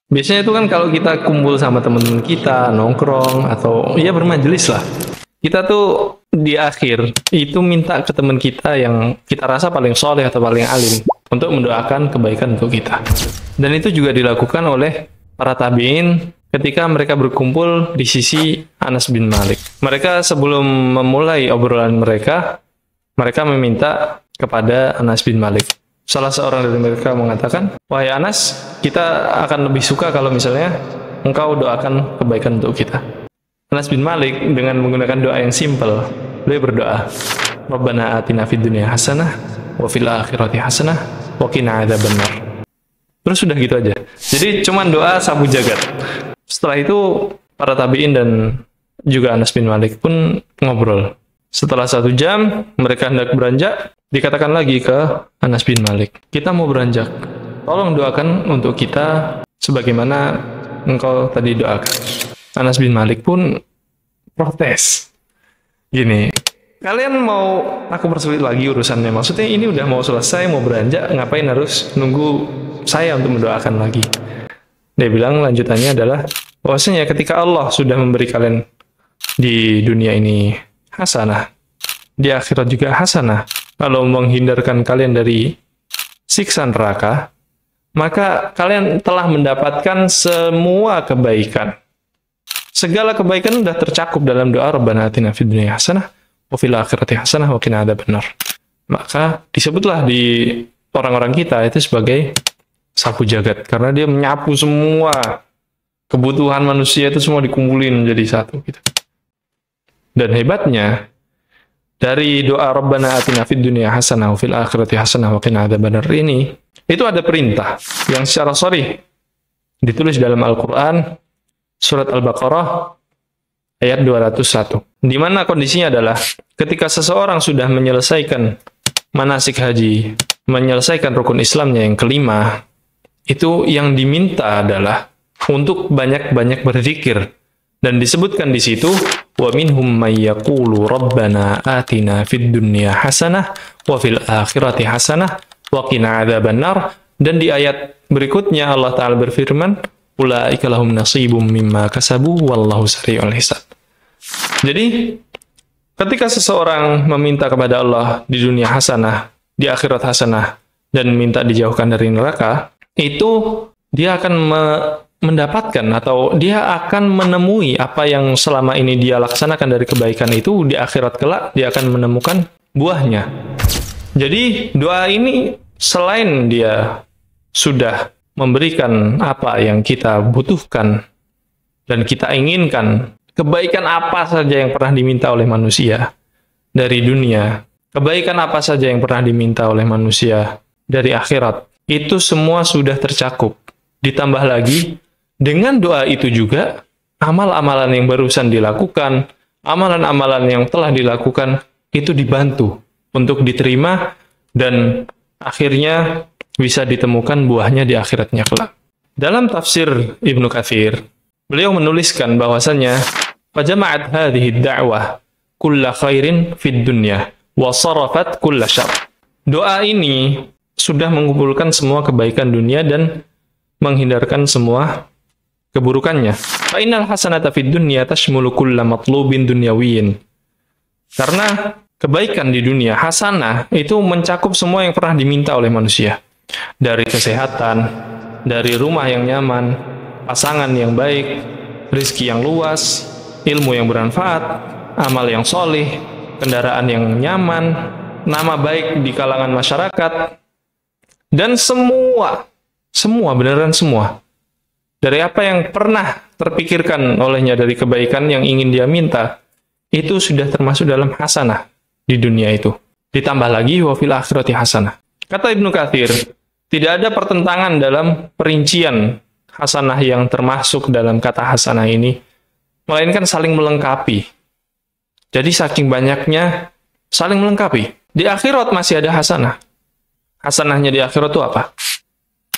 Biasanya itu kan kalau kita kumpul sama teman-teman kita, nongkrong, atau ya bermajelis lah. Kita tuh di akhir itu minta ke teman kita yang kita rasa paling soleh atau paling alim untuk mendoakan kebaikan untuk kita. Dan itu juga dilakukan oleh para tabi'in ketika mereka berkumpul di sisi Anas bin Malik. Mereka sebelum memulai obrolan mereka, mereka meminta kepada Anas bin Malik. Salah seorang dari mereka mengatakan, "Wahai Anas, kita akan lebih suka kalau misalnya engkau doakan kebaikan untuk kita." Anas bin Malik dengan menggunakan doa yang simpel, beliau berdoa, "Rabbana atina fid dunya hasanah wa fil akhirati hasanah wa qina adzabannar." Terus sudah gitu aja. Jadi cuman doa sabu jagat. Setelah itu para tabi'in dan juga Anas bin Malik pun ngobrol. Setelah 1 jam mereka hendak beranjak, dikatakan lagi ke Anas bin Malik, "Kita mau beranjak. Tolong doakan untuk kita sebagaimana engkau tadi doakan." Anas bin Malik pun protes. Gini, "Kalian mau aku persulit lagi urusannya? Maksudnya ini udah mau selesai, mau beranjak, ngapain harus nunggu saya untuk mendoakan lagi?" Dia bilang lanjutannya adalah, bahwasanya ketika Allah sudah memberi kalian di dunia ini hasanah, di akhirat juga hasanah, lalu menghindarkan kalian dari siksa neraka, maka kalian telah mendapatkan semua kebaikan. Segala kebaikan sudah tercakup dalam doa Rabbana atina fid dunya hasanah wa fil akhirati hasanah wa qina adzabannar. Maka disebutlah di orang-orang kita itu sebagai sapu jagat, karena dia menyapu semua kebutuhan manusia itu semua dikumpulin menjadi satu gitu. Dan hebatnya dari doa Rabbana atina fid dunya hasanah wa fil akhirati hasanah wa qina adzabannar ini, itu ada perintah yang secara sharih ditulis dalam Al-Qur'an surat Al-Baqarah ayat 201. Di mana kondisinya adalah ketika seseorang sudah menyelesaikan manasik haji, menyelesaikan rukun Islamnya yang kelima, itu yang diminta adalah untuk banyak-banyak berzikir. Dan disebutkan di situ, wa minhum may yaqulu rabbana atina fid dunya hasanah wa fil akhirati hasanah wa qina adzabannar. Dan di ayat berikutnya Allah Ta'ala berfirman, ulaika lahum nasibum mimma kasabu wallahu sari'ul hisab. Jadi, ketika seseorang meminta kepada Allah di dunia hasanah, di akhirat hasanah, dan minta dijauhkan dari neraka, itu dia akan mendapatkan atau dia akan menemui apa yang selama ini dia laksanakan dari kebaikan itu di akhirat kelak, dia akan menemukan buahnya. Jadi doa ini selain dia sudah memberikan apa yang kita butuhkan dan kita inginkan, kebaikan apa saja yang pernah diminta oleh manusia dari dunia, kebaikan apa saja yang pernah diminta oleh manusia dari akhirat, itu semua sudah tercakup. Ditambah lagi, dengan doa itu juga, amal-amalan yang barusan dilakukan, amalan-amalan yang telah dilakukan, itu dibantu untuk diterima dan akhirnya bisa ditemukan buahnya di akhiratnya kelak. Dalam tafsir Ibnu Katsir, beliau menuliskan bahwasannya, "Fajama'at hadhihi ad-da'wah kulla khairin fid dunya wa sarafat kulla syarr." Doa ini sudah mengumpulkan semua kebaikan dunia dan menghindarkan semua keburukannya. Fa innal hasanata fid dunya tashmulu kulla matlubin dunyawiyyin. Karena kebaikan di dunia, hasanah, itu mencakup semua yang pernah diminta oleh manusia. Dari kesehatan, dari rumah yang nyaman, pasangan yang baik, rezeki yang luas, ilmu yang bermanfaat, amal yang solih, kendaraan yang nyaman, nama baik di kalangan masyarakat, dan semua, beneran semua. Dari apa yang pernah terpikirkan olehnya dari kebaikan yang ingin dia minta, itu sudah termasuk dalam hasanah di dunia itu. Ditambah lagi, wa fil akhirati hasanah. Kata Ibnu Katsir, tidak ada pertentangan dalam perincian hasanah yang termasuk dalam kata hasanah ini, melainkan saling melengkapi. Jadi saking banyaknya, saling melengkapi. Di akhirat masih ada hasanah. Hasanahnya di akhirat itu apa?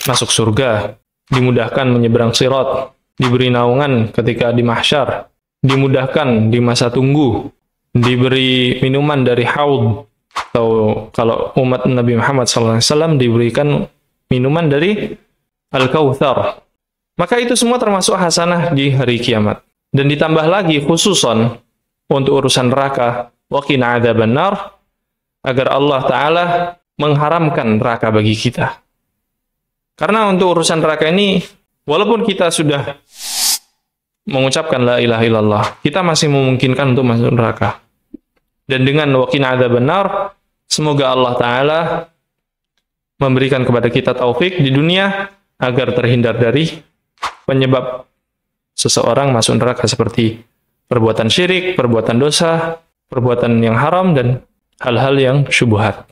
Masuk surga, dimudahkan menyeberang sirat, diberi naungan ketika di mahsyar, dimudahkan di masa tunggu, diberi minuman dari haud, atau kalau umat Nabi Muhammad SAW diberikan minuman dari Al-Kautsar. Maka itu semua termasuk hasanah di hari kiamat. Dan ditambah lagi khususon untuk urusan neraka, wa qina adzabannar, agar Allah Ta'ala mengharamkan neraka bagi kita. Karena untuk urusan neraka ini, walaupun kita sudah mengucapkan la ilaha illallah, kita masih memungkinkan untuk masuk neraka. Dan dengan wa qina adzabannar, semoga Allah Ta'ala memberikan kepada kita taufik di dunia agar terhindar dari penyebab seseorang masuk neraka seperti perbuatan syirik, perbuatan dosa, perbuatan yang haram, dan hal-hal yang syubhat.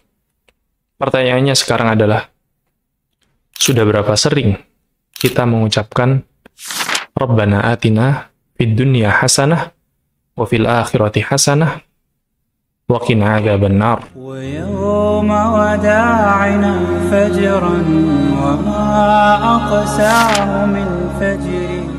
Pertanyaannya sekarang adalah, sudah berapa sering kita mengucapkan Rabbana atina fid dunya hasanah wa fil akhirati hasanah wa qina adzabannar. Wa yawma wada'na fajran wa ma aqsa'u min fajri